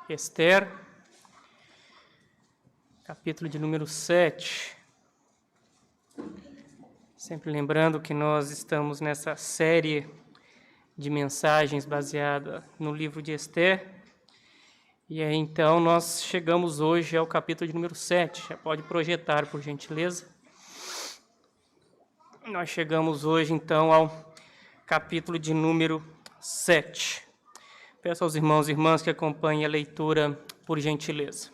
Esther, capítulo de número 7. Sempre lembrando que nós estamos nessa série de mensagens baseada no livro de Esther. E aí, então, nós chegamos hoje ao capítulo de número 7. Já pode projetar, por gentileza. Nós chegamos hoje, então, ao capítulo de número 7. Peço aos irmãos e irmãs que acompanhem a leitura, por gentileza.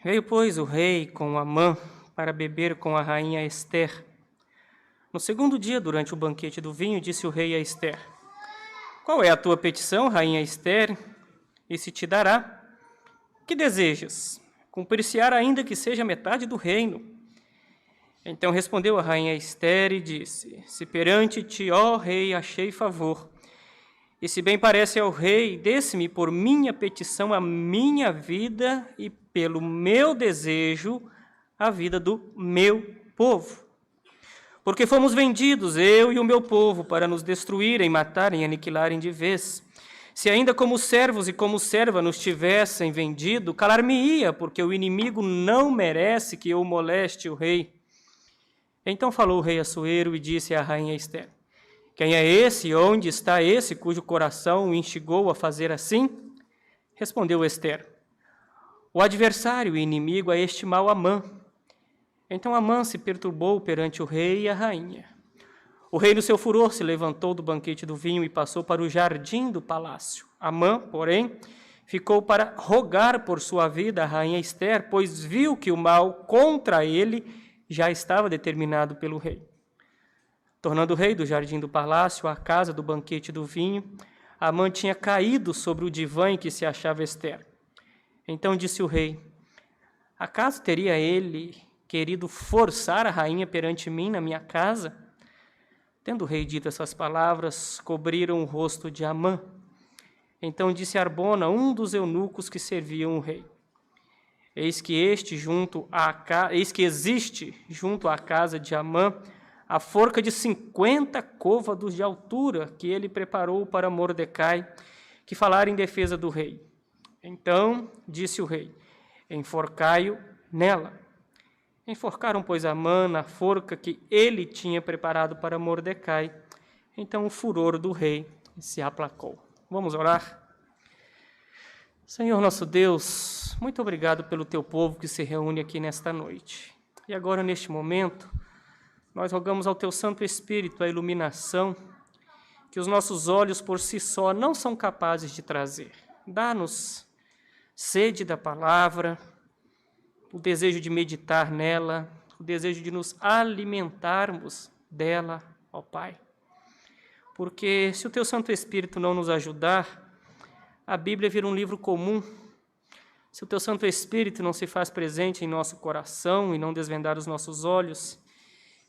Veio, pois, o rei com Amã para beber com a rainha Esther. No segundo dia, durante o banquete do vinho, disse o rei a Esther: Qual é a tua petição, rainha Esther? E se te dará. Que desejas? Cumprir-se-á ainda que seja metade do reino. Então respondeu a rainha Esther e disse: Se perante ti, ó rei, achei favor, e se bem parece ao rei, desse-me por minha petição a minha vida e pelo meu desejo a vida do meu povo. Porque fomos vendidos, eu e o meu povo, para nos destruírem, matarem e aniquilarem de vez. Se ainda como servos e como serva nos tivessem vendido, calar-me-ia, porque o inimigo não merece que eu moleste o rei. Então falou o rei Assuero e disse à rainha Esther: Quem é esse e onde está esse cujo coração o instigou a fazer assim? Respondeu Esther: O adversário e inimigo é este mau Amã. Então Amã se perturbou perante o rei e a rainha. O rei, no seu furor, se levantou do banquete do vinho e passou para o jardim do palácio. Amã, porém, ficou para rogar por sua vida a rainha Esther, pois viu que o mal contra ele já estava determinado pelo rei. Tornando o rei do jardim do palácio à casa do banquete do vinho, Amã tinha caído sobre o divã em que se achava Esther. Então disse o rei: Acaso teria ele querido forçar a rainha perante mim na minha casa? Tendo o rei dito essas palavras, cobriram o rosto de Amã. Então disse Arbona, um dos eunucos que serviam o rei: Eis que existe junto à casa de Amã a forca de 50 côvados de altura que ele preparou para Mordecai, que falara em defesa do rei. Então disse o rei: Enforcai-o nela. Enforcaram, pois, Amã na forca que ele tinha preparado para Mordecai. Então o furor do rei se aplacou. Vamos orar? Senhor nosso Deus, muito obrigado pelo teu povo que se reúne aqui nesta noite. E agora, neste momento, nós rogamos ao teu Santo Espírito a iluminação que os nossos olhos por si só não são capazes de trazer. Dá-nos sede da palavra, o desejo de meditar nela, o desejo de nos alimentarmos dela, ó Pai. Porque se o teu Santo Espírito não nos ajudar, a Bíblia vira um livro comum. Se o teu Santo Espírito não se faz presente em nosso coração e não desvendar os nossos olhos,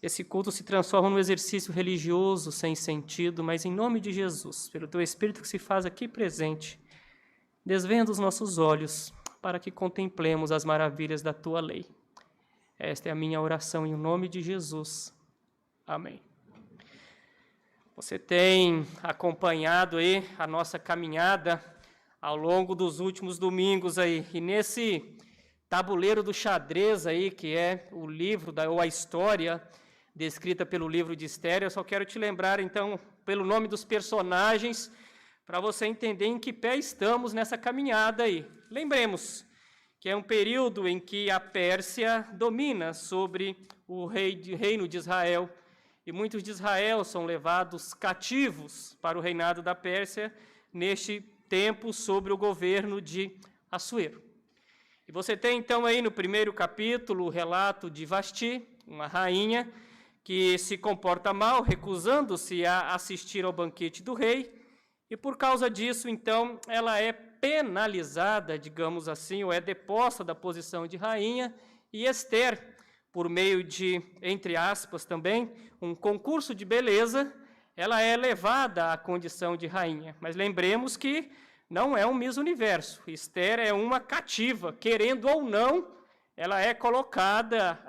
esse culto se transforma num exercício religioso sem sentido, mas em nome de Jesus, pelo teu Espírito que se faz aqui presente, desvenda os nossos olhos para que contemplemos as maravilhas da tua lei. Esta é a minha oração em nome de Jesus. Amém. Você tem acompanhado aí a nossa caminhada ao longo dos últimos domingos aí, e nesse tabuleiro do xadrez aí, que é o livro, ou a história descrita pelo livro de Esther, eu só quero te lembrar, então, pelo nome dos personagens, para você entender em que pé estamos nessa caminhada aí. Lembremos que é um período em que a Pérsia domina sobre o reino de Israel, e muitos de Israel são levados cativos para o reinado da Pérsia neste tempo sobre o governo de Assuero. E você tem então aí no primeiro capítulo o relato de Vasti, uma rainha que se comporta mal, recusando-se a assistir ao banquete do rei, e por causa disso, então, ela é penalizada, digamos assim, ou é deposta da posição de rainha, e Esther, por meio de, entre aspas também, um concurso de beleza, ela é levada à condição de rainha. Mas lembremos que não é um Miss Universo. Esther é uma cativa, querendo ou não, ela é colocada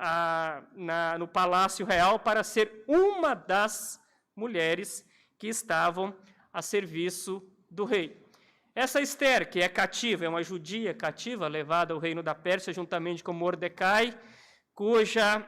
no Palácio Real para ser uma das mulheres que estavam a serviço do rei. Essa Ester, que é cativa, é uma judia cativa, levada ao reino da Pérsia juntamente com Mordecai, cuja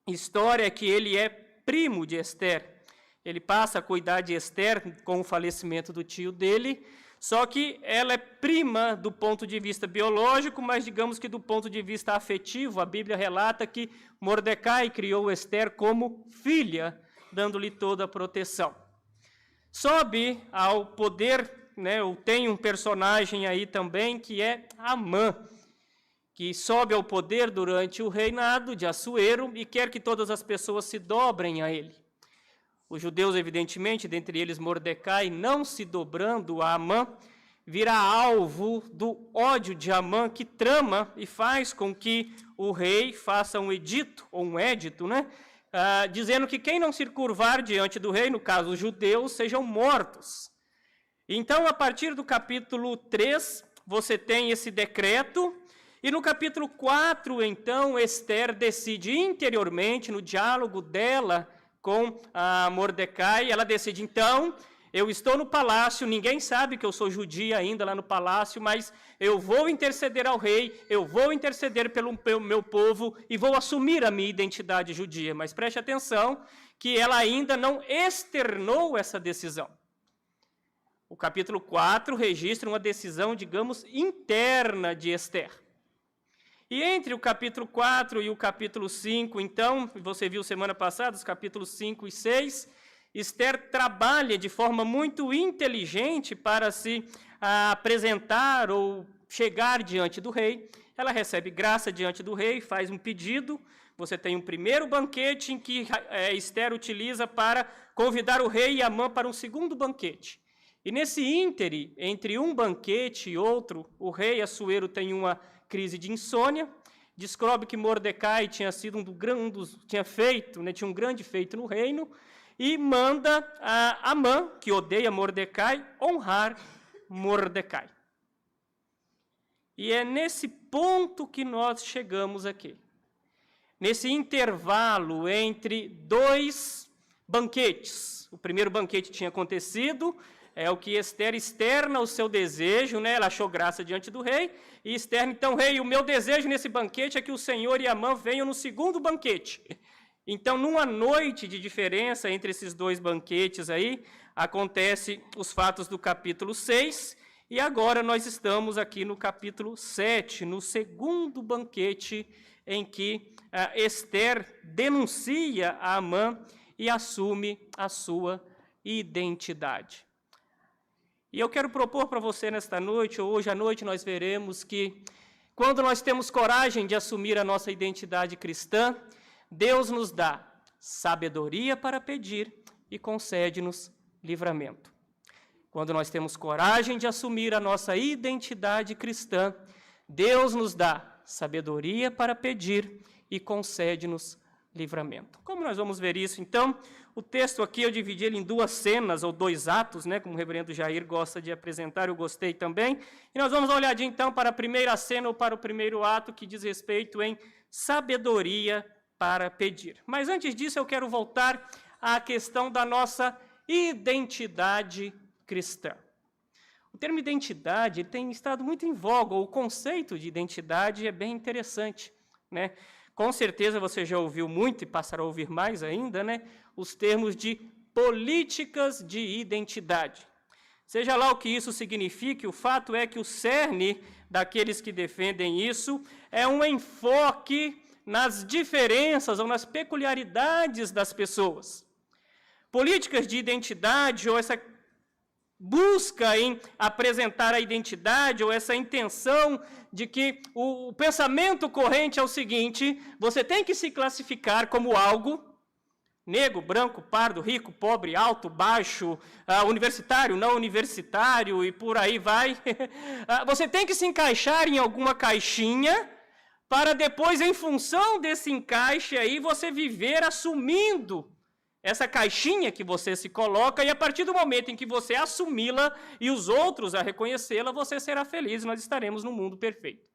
história é que ele é primo de Ester. Ele passa a cuidar de Ester com o falecimento do tio dele, só que ela é prima do ponto de vista biológico, mas digamos que do ponto de vista afetivo, a Bíblia relata que Mordecai criou Ester como filha, dando-lhe toda a proteção. Sobe ao poder, tem um personagem aí também que é Amã, que sobe ao poder durante o reinado de Assuero e quer que todas as pessoas se dobrem a ele. Os judeus, evidentemente, dentre eles Mordecai, não se dobrando a Amã, vira alvo do ódio de Amã, que trama e faz com que o rei faça um edito, ou um édito, dizendo que quem não se curvar diante do rei, no caso os judeus, sejam mortos. Então, a partir do capítulo 3, você tem esse decreto, e no capítulo 4, então, Ester decide interiormente, no diálogo dela com Mordecai, ela decide, então, eu estou no palácio, ninguém sabe que eu sou judia ainda lá no palácio, mas eu vou interceder ao rei, eu vou interceder pelo meu povo e vou assumir a minha identidade judia. Mas preste atenção que ela ainda não externou essa decisão. O capítulo 4 registra uma decisão, digamos, interna de Ester. E entre o capítulo 4 e o capítulo 5, então, você viu semana passada, os capítulos 5 e 6, Ester trabalha de forma muito inteligente para se apresentar ou chegar diante do rei. Ela recebe graça diante do rei, faz um pedido. Você tem um primeiro banquete em que Ester utiliza para convidar o rei e Amã para um segundo banquete. E nesse íntere, entre um banquete e outro, o rei Assuero tem uma crise de insônia, descobre que Mordecai tinha sido tinha um grande feito no reino, e manda a Amã, que odeia Mordecai, honrar Mordecai. E é nesse ponto que nós chegamos aqui. Nesse intervalo entre dois banquetes. O primeiro banquete tinha acontecido, é o que Ester externa o seu desejo, ela achou graça diante do rei, e externa, então, rei, o meu desejo nesse banquete é que o Senhor e Amã venham no segundo banquete. Então, numa noite de diferença entre esses dois banquetes aí, acontece os fatos do capítulo 6, e agora nós estamos aqui no capítulo 7, no segundo banquete, em que Ester denuncia a Amã e assume a sua identidade. E eu quero propor para você nesta noite, ou hoje à noite, nós veremos que quando nós temos coragem de assumir a nossa identidade cristã, Deus nos dá sabedoria para pedir e concede-nos livramento. Quando nós temos coragem de assumir a nossa identidade cristã, Deus nos dá sabedoria para pedir e concede-nos livramento. Como nós vamos ver isso, então? O texto aqui eu dividi ele em duas cenas, ou dois atos, como o reverendo Jair gosta de apresentar, eu gostei também. E nós vamos dar uma olhadinha, então, para a primeira cena, ou para o primeiro ato, que diz respeito em sabedoria para pedir. Mas antes disso, eu quero voltar à questão da nossa identidade cristã. O termo identidade tem estado muito em voga, o conceito de identidade é bem interessante, Com certeza você já ouviu muito, e passará a ouvir mais ainda, os termos de políticas de identidade. Seja lá o que isso signifique, o fato é que o cerne daqueles que defendem isso é um enfoque nas diferenças ou nas peculiaridades das pessoas. Políticas de identidade, ou essa busca em apresentar a identidade, ou essa intenção de que o pensamento corrente é o seguinte: você tem que se classificar como algo, negro, branco, pardo, rico, pobre, alto, baixo, universitário, não universitário, e por aí vai. Você tem que se encaixar em alguma caixinha, para depois, em função desse encaixe aí, você viver assumindo essa caixinha que você se coloca, e a partir do momento em que você assumi-la e os outros a reconhecê-la, você será feliz e nós estaremos no mundo perfeito.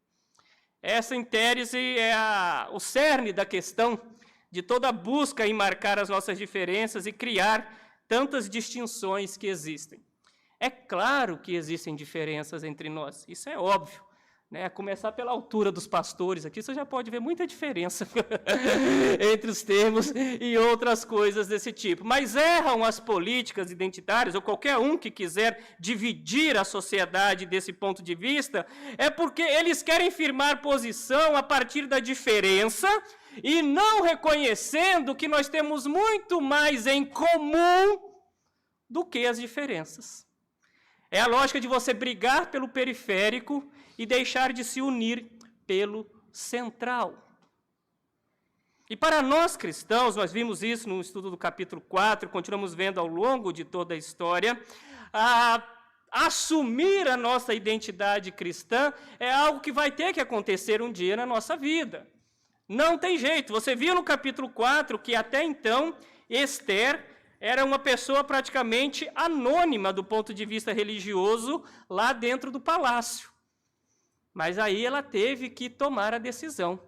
Essa, em tese, é o cerne da questão de toda a busca em marcar as nossas diferenças e criar tantas distinções que existem. É claro que existem diferenças entre nós, isso é óbvio. A começar pela altura dos pastores aqui, você já pode ver muita diferença entre os termos e outras coisas desse tipo. Mas erram as políticas identitárias, ou qualquer um que quiser dividir a sociedade desse ponto de vista, é porque eles querem firmar posição a partir da diferença e não reconhecendo que nós temos muito mais em comum do que as diferenças. É a lógica de você brigar pelo periférico e deixar de se unir pelo central. E para nós cristãos, nós vimos isso no estudo do capítulo 4, continuamos vendo ao longo de toda a história, assumir a nossa identidade cristã é algo que vai ter que acontecer um dia na nossa vida. Não tem jeito. Você viu no capítulo 4 que até então Esther era uma pessoa praticamente anônima do ponto de vista religioso lá dentro do palácio. Mas aí ela teve que tomar a decisão.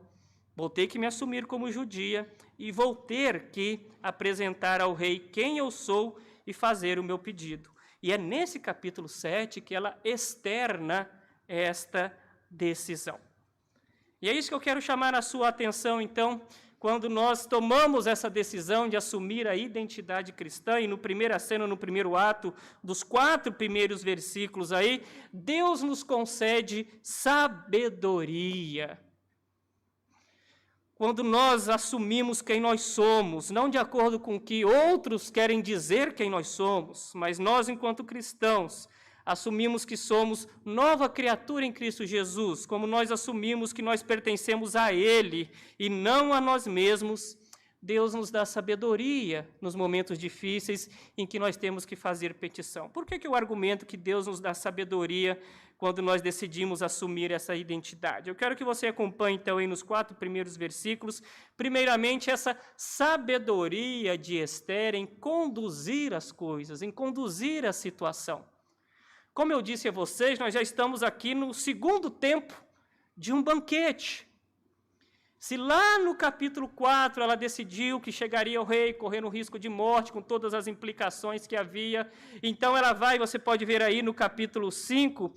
Vou ter que me assumir como judia e vou ter que apresentar ao rei quem eu sou e fazer o meu pedido. E é nesse capítulo 7 que ela externa esta decisão. E é isso que eu quero chamar a sua atenção, então, quando nós tomamos essa decisão de assumir a identidade cristã, e no primeira cena, no primeiro ato, dos 4 primeiros versículos aí, Deus nos concede sabedoria. Quando nós assumimos quem nós somos, não de acordo com o que outros querem dizer quem nós somos, mas nós, enquanto cristãos, assumimos que somos nova criatura em Cristo Jesus, como nós assumimos que nós pertencemos a Ele e não a nós mesmos, Deus nos dá sabedoria nos momentos difíceis em que nós temos que fazer petição. Por que eu argumento que Deus nos dá sabedoria quando nós decidimos assumir essa identidade? Eu quero que você acompanhe, então, aí nos 4 primeiros versículos, primeiramente, essa sabedoria de Esther em conduzir as coisas, em conduzir a situação. Como eu disse a vocês, nós já estamos aqui no segundo tempo de um banquete. Se lá no capítulo 4 ela decidiu que chegaria ao rei correndo risco de morte, com todas as implicações que havia, então ela vai, você pode ver aí no capítulo 5,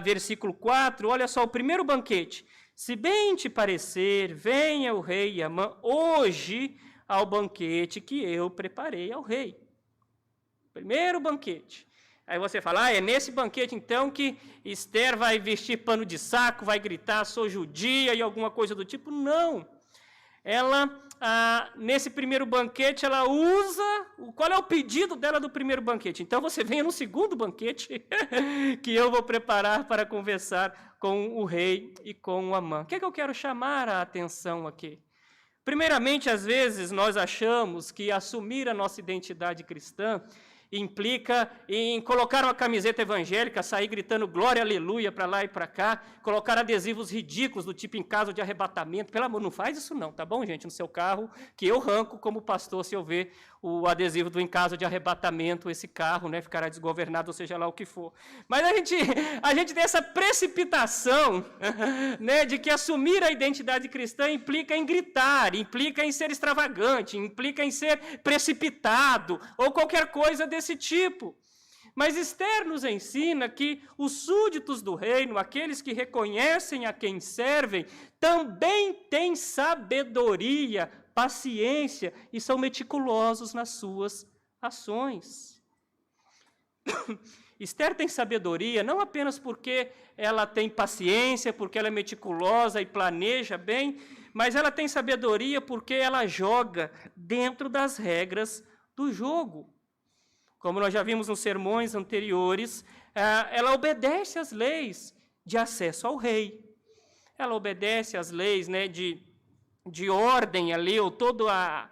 versículo 4, olha só, o primeiro banquete. Se bem te parecer, venha o rei Amã hoje ao banquete que eu preparei ao rei. Primeiro banquete. Aí você fala, é nesse banquete então que Esther vai vestir pano de saco, vai gritar, sou judia e alguma coisa do tipo. Não. Ela, nesse primeiro banquete, ela usa, qual é o pedido dela do primeiro banquete? Então você venha no segundo banquete que eu vou preparar para conversar com o rei e com o Amã. O que é que eu quero chamar a atenção aqui? Primeiramente, às vezes, nós achamos que assumir a nossa identidade cristã implica em colocar uma camiseta evangélica, sair gritando glória, aleluia, para lá e para cá, colocar adesivos ridículos do tipo em caso de arrebatamento. Pelo amor, não faz isso não, tá bom, gente? No seu carro, que eu arranco como pastor se eu ver o adesivo do em caso de arrebatamento, esse carro, né, ficará desgovernado, ou seja lá o que for. Mas a gente tem essa precipitação, né, de que assumir a identidade cristã implica em gritar, implica em ser extravagante, implica em ser precipitado, ou qualquer coisa desse tipo. Mas Esther nos ensina que os súditos do reino, aqueles que reconhecem a quem servem, também têm sabedoria, paciência e são meticulosos nas suas ações. Esther tem sabedoria não apenas porque ela tem paciência, porque ela é meticulosa e planeja bem, mas ela tem sabedoria porque ela joga dentro das regras do jogo. Como nós já vimos nos sermões anteriores, ela obedece às leis de acesso ao rei. Ela obedece às leis, né, de ordem ali, ou toda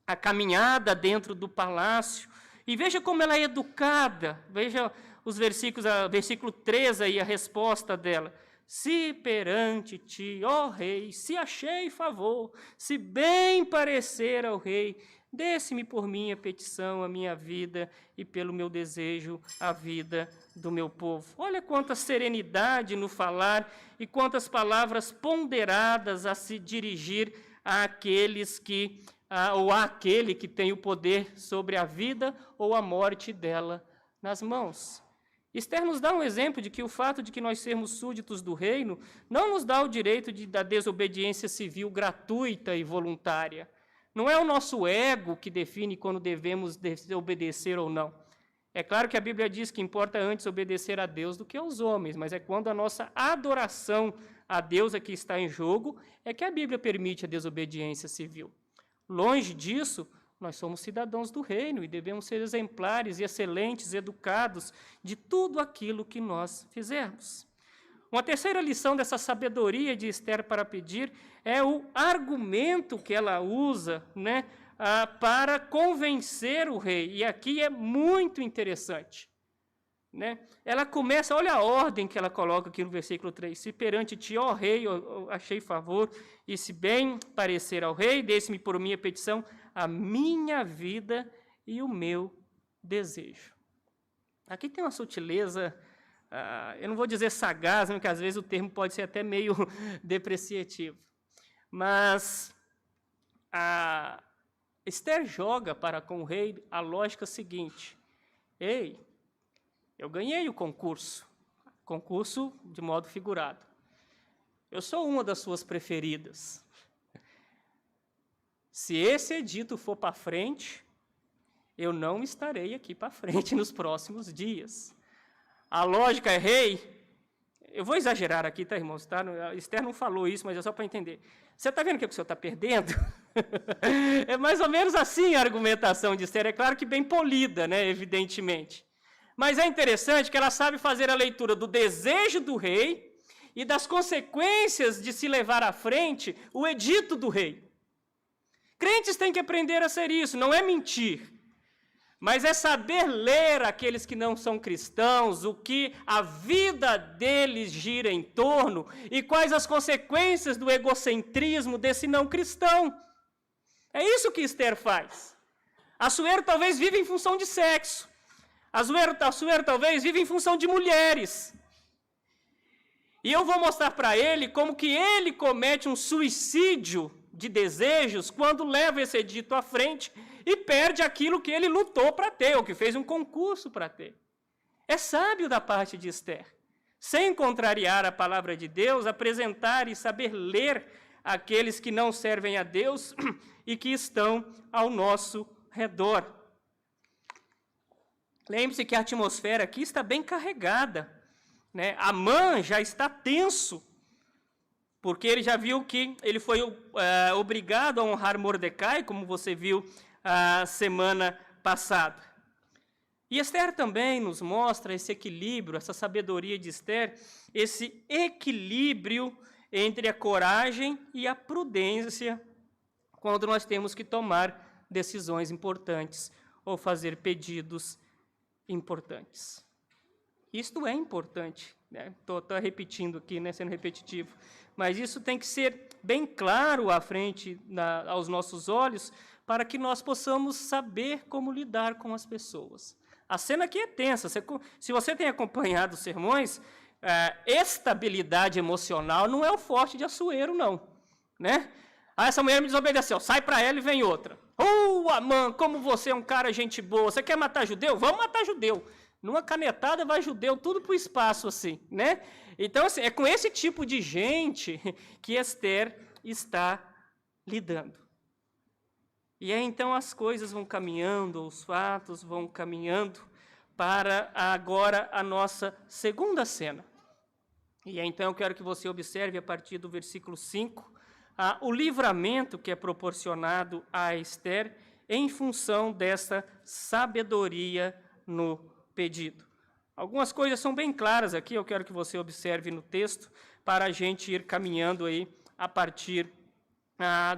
a caminhada dentro do palácio. E veja como ela é educada. Veja os versículos, versículo 13 aí, a resposta dela. Se perante ti, ó rei, se achei favor, se bem parecer ao rei, desse-me por minha petição a minha vida e pelo meu desejo a vida do meu povo. Olha quanta serenidade no falar e quantas palavras ponderadas a se dirigir àqueles ou àquele que tem o poder sobre a vida ou a morte dela nas mãos. Esther nos dá um exemplo de que o fato de que nós sermos súditos do reino não nos dá o direito da desobediência civil gratuita e voluntária. Não é o nosso ego que define quando devemos desobedecer ou não. É claro que a Bíblia diz que importa antes obedecer a Deus do que aos homens, mas é quando a nossa adoração a Deus é que está em jogo, é que a Bíblia permite a desobediência civil. Longe disso, nós somos cidadãos do reino e devemos ser exemplares e excelentes, educados de tudo aquilo que nós fizermos. Uma terceira lição dessa sabedoria de Esther para pedir é o argumento que ela usa, para convencer o rei. E aqui é muito interessante. Ela começa, olha a ordem que ela coloca aqui no versículo 3. Se perante ti, ó rei, eu achei favor, e se bem parecer ao rei, desse-me por minha petição a minha vida e o meu desejo. Aqui tem uma sutileza, eu não vou dizer sagaz, porque às vezes o termo pode ser até meio depreciativo. Mas Esther joga para com o rei a lógica seguinte: ei, eu ganhei o concurso de modo figurado. Eu sou uma das suas preferidas. Se esse edito for para frente, eu não estarei aqui para frente nos próximos dias. A lógica é, rei, eu vou exagerar aqui, tá, irmãos? Tá? Esther não falou isso, mas é só para entender. Você está vendo o que o senhor está perdendo? É mais ou menos assim a argumentação de Esther. É claro que bem polida, evidentemente. Mas é interessante que ela sabe fazer a leitura do desejo do rei e das consequências de se levar à frente o edito do rei. Crentes têm que aprender a ser isso, não é mentir, mas é saber ler aqueles que não são cristãos, o que a vida deles gira em torno e quais as consequências do egocentrismo desse não cristão. É isso que Esther faz. Assuero talvez vive em função de sexo. Assuero talvez vive em função de mulheres. E eu vou mostrar para ele como que ele comete um suicídio de desejos quando leva esse edito à frente e perde aquilo que ele lutou para ter, ou que fez um concurso para ter. É sábio da parte de Esther, sem contrariar a palavra de Deus, apresentar e saber ler aqueles que não servem a Deus e que estão ao nosso redor. Lembre-se que a atmosfera aqui está bem carregada. Amã já está tenso, porque ele já viu que ele foi obrigado a honrar Mordecai, como você viu a semana passada. E Esther também nos mostra esse equilíbrio, essa sabedoria de Esther, esse equilíbrio entre a coragem e a prudência, quando nós temos que tomar decisões importantes ou fazer pedidos importantes. Isto é importante, Estou repetindo aqui, sendo repetitivo, mas isso tem que ser bem claro à frente, aos nossos olhos, para que nós possamos saber como lidar com as pessoas. A cena aqui é tensa. Se você tem acompanhado os sermões, estabilidade emocional não é o forte de Assuero, não. Essa mulher me desobedeceu, sai para ela e vem outra. Amã, como você é um cara gente boa, você quer matar judeu? Vamos matar judeu. Numa canetada vai judeu tudo para o espaço, assim, Então, assim, é com esse tipo de gente que Esther está lidando. E aí, então, as coisas vão caminhando, os fatos vão caminhando para agora a nossa segunda cena. E aí, então, eu quero que você observe a partir do versículo 5, o livramento que é proporcionado a Esther em função dessa sabedoria no pedido. Algumas coisas são bem claras aqui, eu quero que você observe no texto, para a gente ir caminhando aí a partir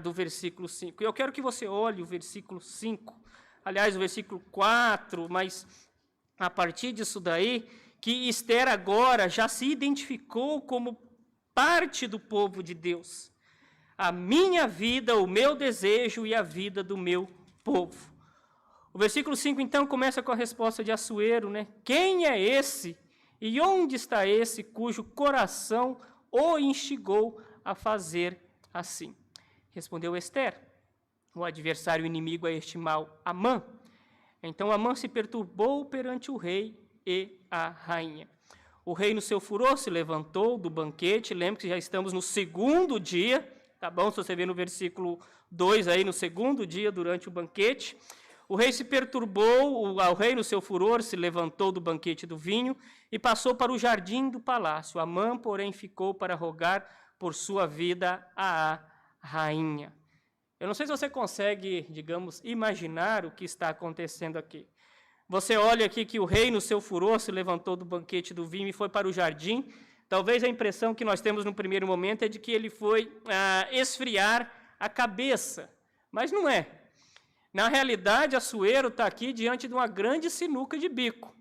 do versículo 5. Eu quero que você olhe o versículo 5, aliás, o versículo 4, mas a partir disso daí, que Esther agora já se identificou como parte do povo de Deus. A minha vida, o meu desejo e a vida do meu povo. O versículo 5, então, começa com a resposta de Assuero, Quem é esse e onde está esse cujo coração o instigou a fazer assim? Respondeu Esther, o adversário inimigo a este mal, Amã. Então Amã se perturbou perante o rei e a rainha. O rei, no seu furor, se levantou do banquete. Lembre que já estamos no segundo dia, tá bom? Se você ver no versículo 2 aí, no segundo dia durante o banquete. O rei se perturbou, o rei, no seu furor, se levantou do banquete do vinho e passou para o jardim do palácio. Amã, porém, ficou para rogar por sua vida à rainha. Eu não sei se você consegue, digamos, imaginar o que está acontecendo aqui. Você olha aqui que o rei, no seu furor, se levantou do banquete do vinho e foi para o jardim. Talvez a impressão que nós temos no primeiro momento é de que ele foi esfriar a cabeça, mas não é. Na realidade, Assuero está aqui diante de uma grande sinuca de bico.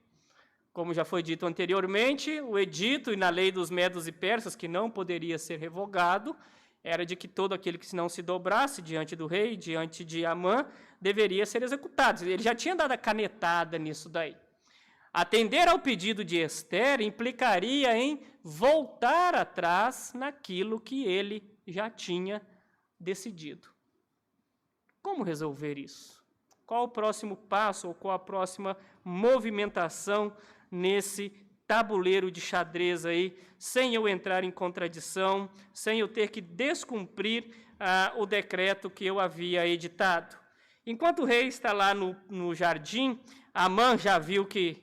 Como já foi dito anteriormente, o edito e na lei dos medos e persas, que não poderia ser revogado, era de que todo aquele que não se dobrasse diante do rei, diante de Amã, deveria ser executado. Ele já tinha dado a canetada nisso daí. Atender ao pedido de Ester implicaria em voltar atrás naquilo que ele já tinha decidido. Como resolver isso? Qual o próximo passo ou qual a próxima movimentação nesse tabuleiro de xadrez aí, sem eu entrar em contradição, sem eu ter que descumprir o decreto que eu havia editado? Enquanto o rei está lá no jardim, Amã já viu que,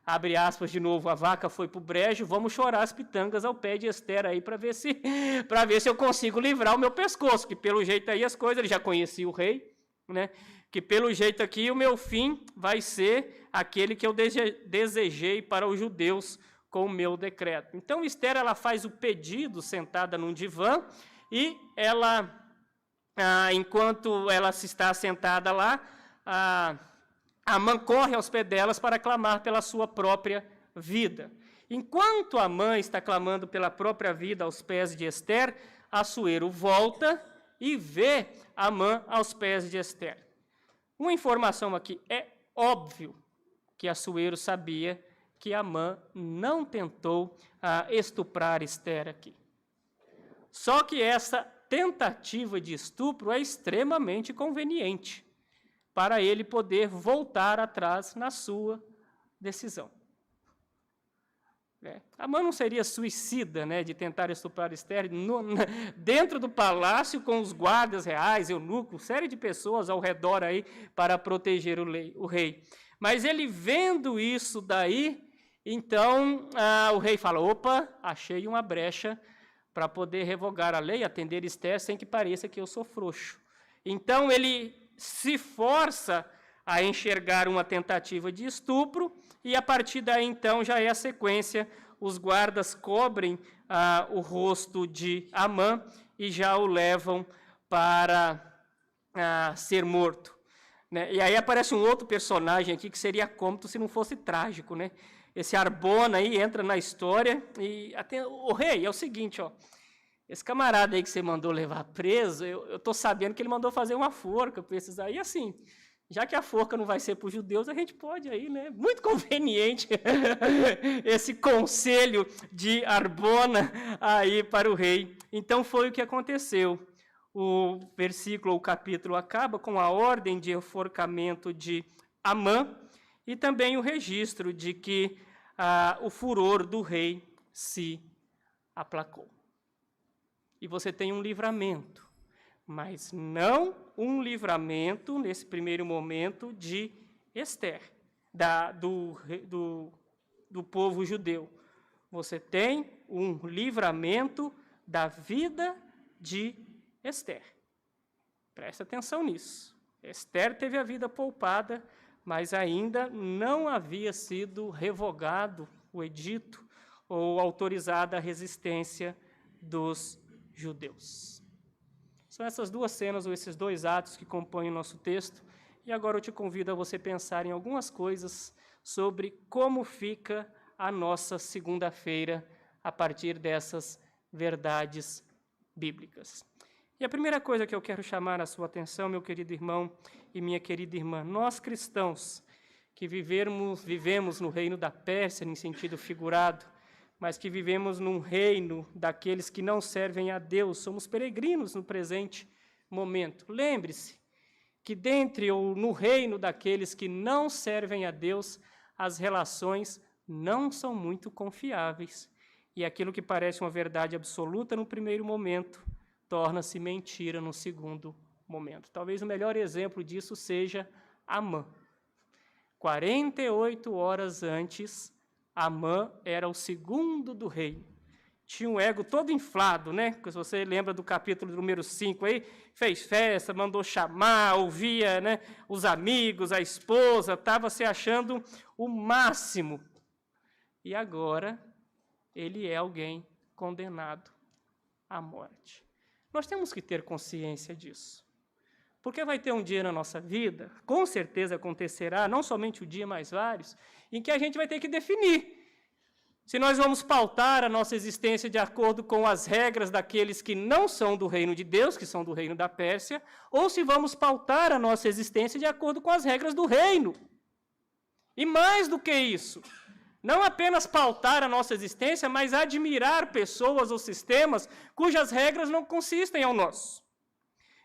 abre aspas de novo, a vaca foi para o brejo, vamos chorar as pitangas ao pé de Ester aí para ver se eu consigo livrar o meu pescoço, que pelo jeito aí as coisas, ele já conhecia o rei, que pelo jeito aqui o meu fim vai ser aquele que eu desejei para os judeus com o meu decreto. Então Ester, ela faz o pedido sentada num divã e ela... enquanto ela se está sentada lá, Amã corre aos pés delas para clamar pela sua própria vida. Enquanto Amã está clamando pela própria vida aos pés de Ester, Assuero volta e vê Amã aos pés de Ester. Uma informação aqui, é óbvio que Assuero sabia que Amã não tentou estuprar Ester aqui. Só que essa tentativa de estupro é extremamente conveniente para ele poder voltar atrás na sua decisão. Amã não seria suicida, de tentar estuprar Ester dentro do palácio com os guardas reais, eunucos, série de pessoas ao redor aí para proteger o rei. Mas ele vendo isso daí, então o rei fala, opa, achei uma brecha para poder revogar a lei, atender Ester sem que pareça que eu sou frouxo. Então ele se força a enxergar uma tentativa de estupro, e a partir daí então já é a sequência, os guardas cobrem o rosto de Amã e já o levam para ser morto. E aí aparece um outro personagem aqui que seria cômico se não fosse trágico, Esse Arbona aí entra na história e o rei é o seguinte, esse camarada aí que você mandou levar preso, eu estou sabendo que ele mandou fazer uma forca para esses aí, assim, já que a forca não vai ser para os judeus, a gente pode aí, muito conveniente esse conselho de Arbona aí para o rei. Então foi o que aconteceu. O versículo, o capítulo acaba com a ordem de enforcamento de Amã e também o registro de que o furor do rei se aplacou. E você tem um livramento, mas não um livramento, nesse primeiro momento, de Ester, do povo judeu. Você tem um livramento da vida de Ester. Presta atenção nisso. Ester teve a vida poupada, mas ainda não havia sido revogado o edito ou autorizada a resistência dos judeus. São essas duas cenas, ou esses dois atos que compõem o nosso texto, e agora eu te convido a você pensar em algumas coisas sobre como fica a nossa segunda-feira a partir dessas verdades bíblicas. E a primeira coisa que eu quero chamar a sua atenção, meu querido irmão e minha querida irmã, nós cristãos que vivemos no reino da Pérsia, em sentido figurado, mas que vivemos num reino daqueles que não servem a Deus, somos peregrinos no presente momento. Lembre-se que dentre ou no reino daqueles que não servem a Deus, as relações não são muito confiáveis. E aquilo que parece uma verdade absoluta no primeiro momento, torna-se mentira no segundo momento. Talvez o melhor exemplo disso seja Amã. 48 horas antes, Amã era o segundo do reino. Tinha um ego todo inflado, né? Se você lembra do capítulo número 5 aí, fez festa, mandou chamar, ouvia, né, os amigos, a esposa, estava se achando o máximo. E agora, ele é alguém condenado à morte. Nós temos que ter consciência disso. Porque vai ter um dia na nossa vida, com certeza acontecerá, não somente o dia, mas vários, em que a gente vai ter que definir se nós vamos pautar a nossa existência de acordo com as regras daqueles que não são do reino de Deus, que são do reino da Pérsia, ou se vamos pautar a nossa existência de acordo com as regras do reino. E mais do que isso, não apenas pautar a nossa existência, mas admirar pessoas ou sistemas cujas regras não consistem ao nosso.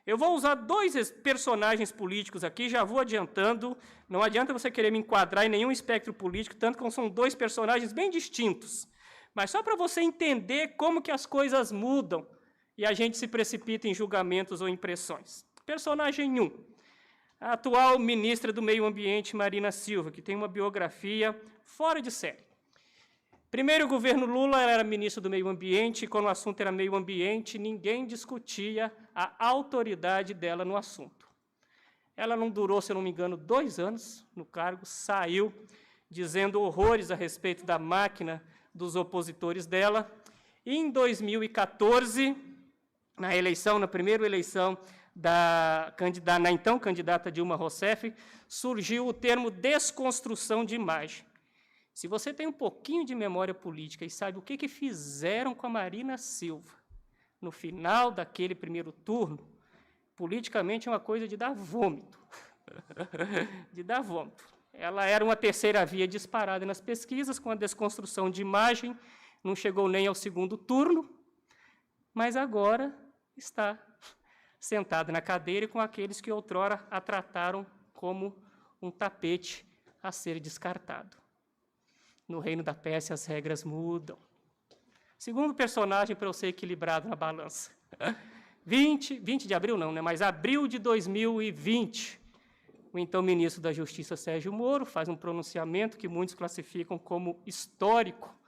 Eu vou usar dois personagens políticos aqui, já vou adiantando. Não adianta você querer me enquadrar em nenhum espectro político, tanto como são dois personagens bem distintos. Mas só para você entender como que as coisas mudam e a gente se precipita em julgamentos ou impressões. Personagem 1, a atual ministra do Meio Ambiente, Marina Silva, que tem uma biografia fora de série. Primeiro, o governo Lula era ministro do Meio Ambiente, e quando o assunto era meio ambiente, ninguém discutia a autoridade dela no assunto. Ela não durou, se eu não me engano, 2 anos no cargo, saiu dizendo horrores a respeito da máquina dos opositores dela, e em 2014, na primeira eleição da então candidata Dilma Rousseff, surgiu o termo desconstrução de imagem. Se você tem um pouquinho de memória política e sabe o que fizeram com a Marina Silva no final daquele primeiro turno, politicamente é uma coisa de dar vômito. De dar vômito. Ela era uma terceira via disparada nas pesquisas, com a desconstrução de imagem, não chegou nem ao segundo turno, mas agora está sentada na cadeira com aqueles que outrora a trataram como um tapete a ser descartado. No reino da Pérsia, as regras mudam. Segundo personagem, para eu ser equilibrado na balança. 20 de abril não, né? Mas abril de 2020, o então ministro da Justiça, Sérgio Moro, faz um pronunciamento que muitos classificam como histórico,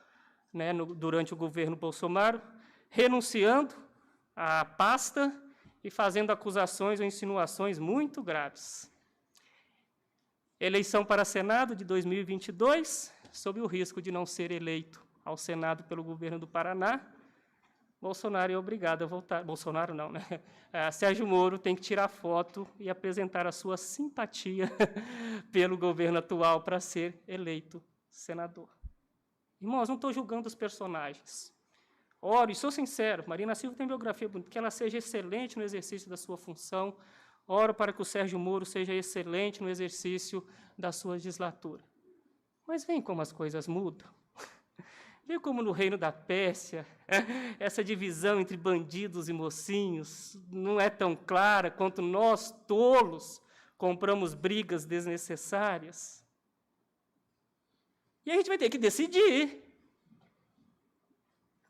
né, durante o governo Bolsonaro, renunciando à pasta e fazendo acusações ou insinuações muito graves. Eleição para Senado de 2022, sob o risco de não ser eleito ao Senado pelo governo do Paraná, Bolsonaro é obrigado a voltar. Bolsonaro não, né? Sérgio Moro tem que tirar foto e apresentar a sua simpatia pelo governo atual para ser eleito senador. Irmãos, não estou julgando os personagens. Oro, e sou sincero, Marina Silva tem biografia bonita, que ela seja excelente no exercício da sua função. Oro para que o Sérgio Moro seja excelente no exercício da sua legislatura. Mas vem como as coisas mudam. Vê como no reino da Pérsia, essa divisão entre bandidos e mocinhos não é tão clara quanto nós, tolos, compramos brigas desnecessárias. E a gente vai ter que decidir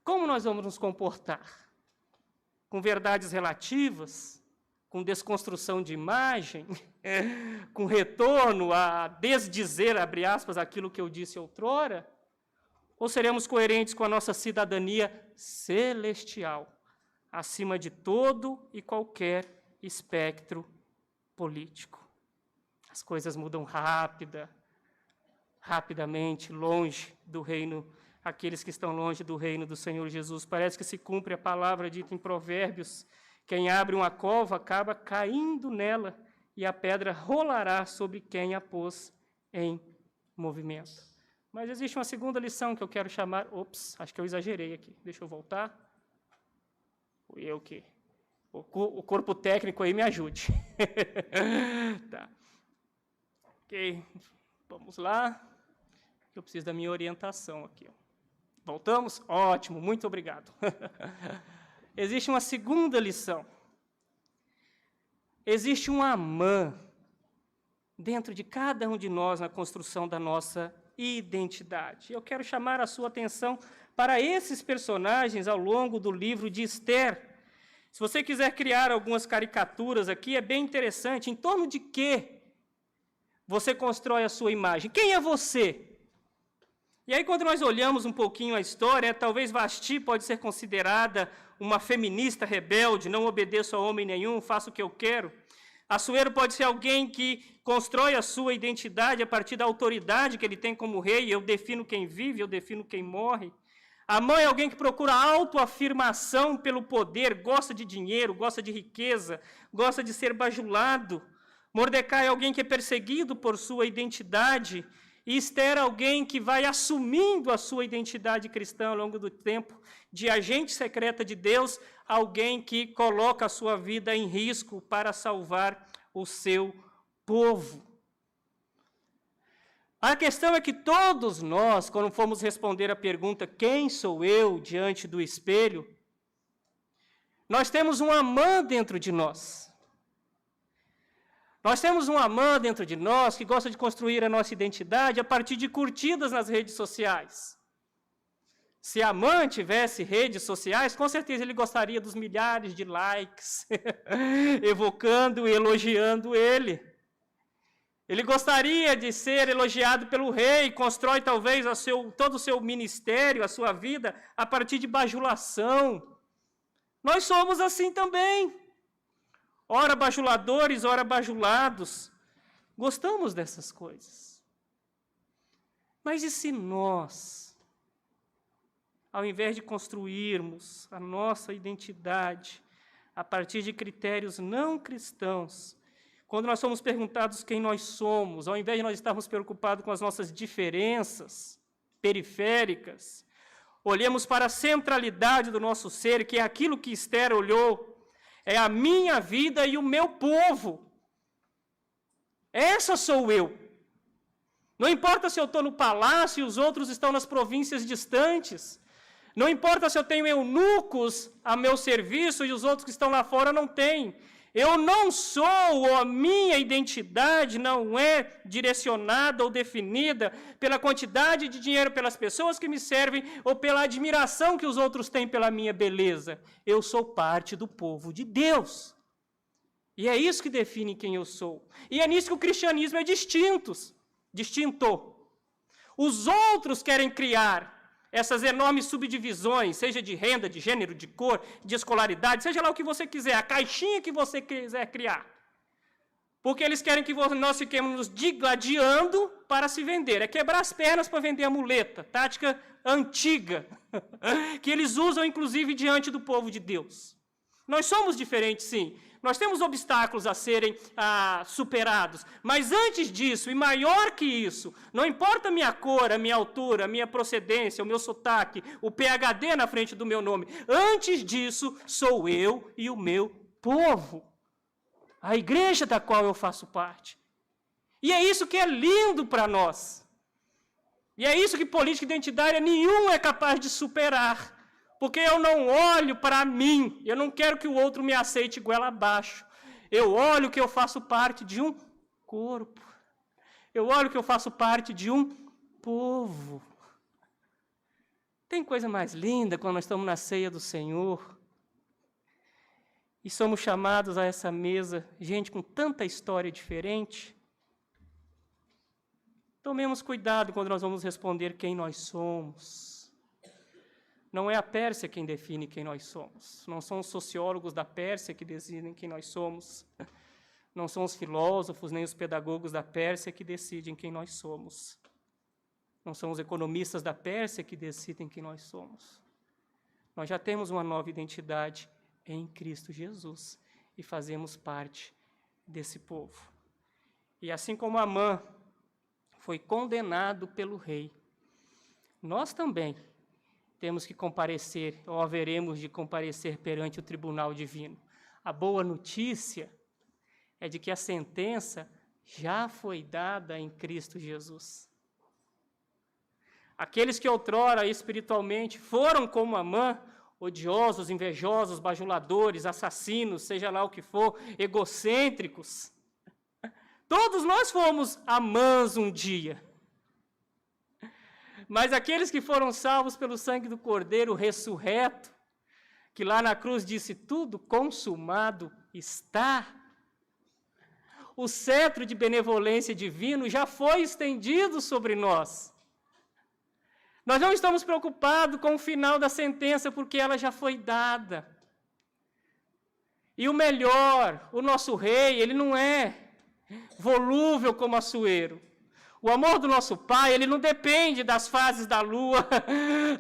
como nós vamos nos comportar. Com verdades relativas, com desconstrução de imagem, com retorno a desdizer, abre aspas, aquilo que eu disse outrora, ou seremos coerentes com a nossa cidadania celestial, acima de todo e qualquer espectro político? As coisas mudam rapidamente, longe do reino, aqueles que estão longe do reino do Senhor Jesus. Parece que se cumpre a palavra dita em Provérbios: quem abre uma cova acaba caindo nela, e a pedra rolará sobre quem a pôs em movimento. Mas existe uma segunda lição que eu quero chamar... acho que eu exagerei aqui. Deixa eu voltar. O corpo técnico aí me ajude. Tá. Ok, vamos lá. Eu preciso da minha orientação aqui. Voltamos? Ótimo, muito obrigado. Existe uma segunda lição. existe um Amã dentro de cada um de nós na construção da nossa identidade. Eu quero chamar a sua atenção para esses personagens ao longo do livro de Esther. Se você quiser criar algumas caricaturas aqui, é bem interessante. Em torno de quê você constrói a sua imagem? Quem é você? E aí, quando nós olhamos um pouquinho a história, talvez Vasti pode ser considerada uma feminista rebelde, não obedeço a homem nenhum, faço o que eu quero. Assuero pode ser alguém que constrói a sua identidade a partir da autoridade que ele tem como rei. Eu defino quem vive, eu defino quem morre. Amã é alguém que procura autoafirmação pelo poder, gosta de dinheiro, gosta de riqueza, gosta de ser bajulado. Mordecai é alguém que é perseguido por sua identidade. E Esther é alguém que vai assumindo a sua identidade cristã ao longo do tempo, de agente secreta de Deus, alguém que coloca a sua vida em risco para salvar o seu povo. A questão é que todos nós, quando formos responder a pergunta, quem sou eu diante do espelho, nós temos um Amã dentro de nós. Nós temos um Amã dentro de nós que gosta de construir a nossa identidade a partir de curtidas nas redes sociais. Se Amã tivesse redes sociais, com certeza ele gostaria dos milhares de likes, evocando e elogiando ele. Ele gostaria de ser elogiado pelo rei, constrói talvez todo o seu ministério, a sua vida, a partir de bajulação. Nós somos assim também. Ora bajuladores, ora bajulados. Gostamos dessas coisas. Mas e se nós, ao invés de construirmos a nossa identidade a partir de critérios não cristãos, quando nós somos perguntados quem nós somos, ao invés de nós estarmos preocupados com as nossas diferenças periféricas, olhemos para a centralidade do nosso ser, que é aquilo que Esther olhou, é a minha vida e o meu povo. Essa sou eu. Não importa se eu estou no palácio e os outros estão nas províncias distantes. Não importa se eu tenho eunucos a meu serviço e os outros que estão lá fora não têm. Eu não sou, ou a minha identidade não é direcionada ou definida pela quantidade de dinheiro pelas pessoas que me servem ou pela admiração que os outros têm pela minha beleza. Eu sou parte do povo de Deus. E é isso que define quem eu sou. E é nisso que o cristianismo é distinto. Os outros querem criar essas enormes subdivisões, seja de renda, de gênero, de cor, de escolaridade, seja lá o que você quiser, a caixinha que você quiser criar. Porque eles querem que nós fiquemos nos digladiando para se vender. É quebrar as pernas para vender a muleta, tática antiga, que eles usam, inclusive, diante do povo de Deus. Nós somos diferentes, sim. Nós temos obstáculos a serem superados. Mas antes disso, e maior que isso, não importa a minha cor, a minha altura, a minha procedência, o meu sotaque, o PhD na frente do meu nome. Antes disso, sou eu e o meu povo. A igreja da qual eu faço parte. E é isso que é lindo para nós. E é isso que política identitária nenhum é capaz de superar. Porque eu não olho para mim, eu não quero que o outro me aceite goela abaixo. Eu olho que eu faço parte de um corpo. Eu olho que eu faço parte de um povo. Tem coisa mais linda quando nós estamos na ceia do Senhor e somos chamados a essa mesa, gente com tanta história diferente. Tomemos cuidado quando nós vamos responder quem nós somos. Não é a Pérsia quem define quem nós somos. Não são os sociólogos da Pérsia que decidem quem nós somos. Não são os filósofos nem os pedagogos da Pérsia que decidem quem nós somos. Não são os economistas da Pérsia que decidem quem nós somos. Nós já temos uma nova identidade em Cristo Jesus e fazemos parte desse povo. E assim como Amã foi condenado pelo rei, nós também temos que comparecer, ou haveremos de comparecer perante o tribunal divino. A boa notícia é de que a sentença já foi dada em Cristo Jesus. Aqueles que outrora espiritualmente foram como Amã, odiosos, invejosos, bajuladores, assassinos, seja lá o que for, egocêntricos. Todos nós fomos Amãs um dia. Mas aqueles que foram salvos pelo sangue do Cordeiro ressurreto, que lá na cruz disse, tudo consumado está. O cetro de benevolência divino já foi estendido sobre nós. Nós não estamos preocupados com o final da sentença, porque ela já foi dada. E o melhor, o nosso rei, ele não é volúvel como Assuero. O amor do nosso Pai, ele não depende das fases da lua,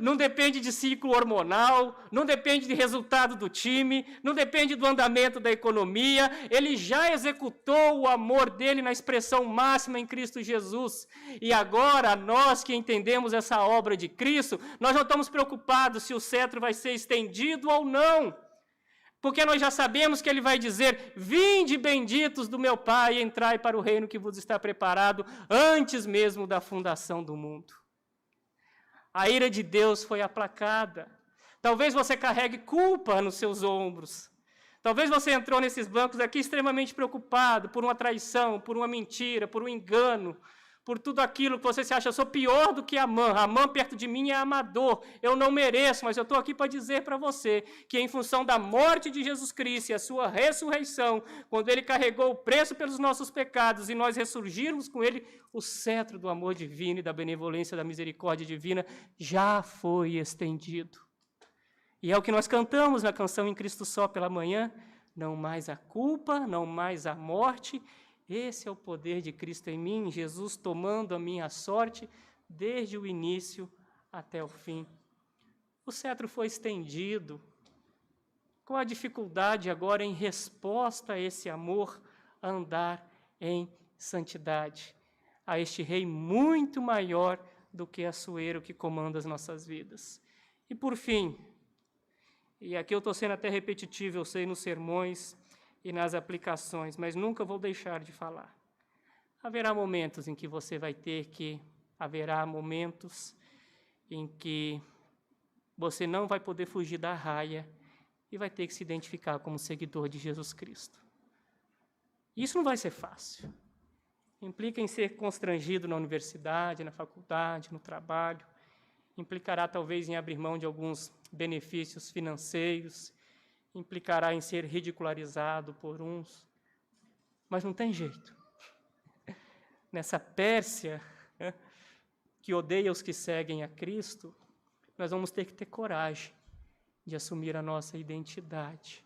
não depende de ciclo hormonal, não depende de resultado do time, não depende do andamento da economia. Ele já executou o amor dele na expressão máxima em Cristo Jesus. E agora, nós que entendemos essa obra de Cristo, nós não estamos preocupados se o cetro vai ser estendido ou não. Porque nós já sabemos que ele vai dizer, vinde benditos do meu Pai, entrai para o reino que vos está preparado antes mesmo da fundação do mundo. A ira de Deus foi aplacada. Talvez você carregue culpa nos seus ombros. Talvez você entrou nesses bancos aqui extremamente preocupado por uma traição, por uma mentira, por um engano, por tudo aquilo que você se acha, eu sou pior do que Amã. Amã perto de mim é amador, eu não mereço, mas eu estou aqui para dizer para você que em função da morte de Jesus Cristo e a sua ressurreição, quando ele carregou o preço pelos nossos pecados e nós ressurgirmos com ele, o cetro do amor divino e da benevolência, da misericórdia divina já foi estendido. E é o que nós cantamos na canção Em Cristo Só pela manhã, não mais a culpa, não mais a morte. Esse é o poder de Cristo em mim, Jesus tomando a minha sorte desde o início até o fim. O cetro foi estendido. Qual a dificuldade agora em resposta a esse amor, a andar em santidade? A este rei muito maior do que Assuero que comanda as nossas vidas. E por fim, e aqui eu estou sendo até repetitivo, eu sei, nos sermões e nas aplicações, mas nunca vou deixar de falar. Haverá momentos em que você vai ter que, haverá momentos em que você não vai poder fugir da raia e vai ter que se identificar como seguidor de Jesus Cristo. Isso não vai ser fácil. Implica em ser constrangido na universidade, na faculdade, no trabalho. Implicará talvez em abrir mão de alguns benefícios financeiros, implicará em ser ridicularizado por uns, mas não tem jeito. Nessa Pérsia que odeia os que seguem a Cristo, nós vamos ter que ter coragem de assumir a nossa identidade,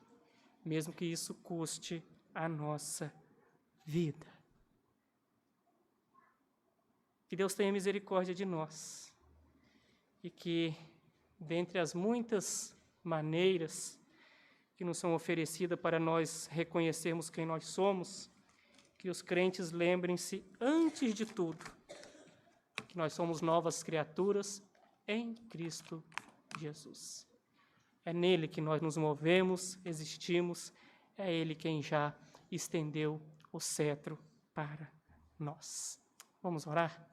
mesmo que isso custe a nossa vida. Que Deus tenha misericórdia de nós e que, dentre as muitas maneiras que nos são oferecidas para nós reconhecermos quem nós somos, que os crentes lembrem-se, antes de tudo, que nós somos novas criaturas em Cristo Jesus. É nele que nós nos movemos, existimos, é ele quem já estendeu o cetro para nós. Vamos orar?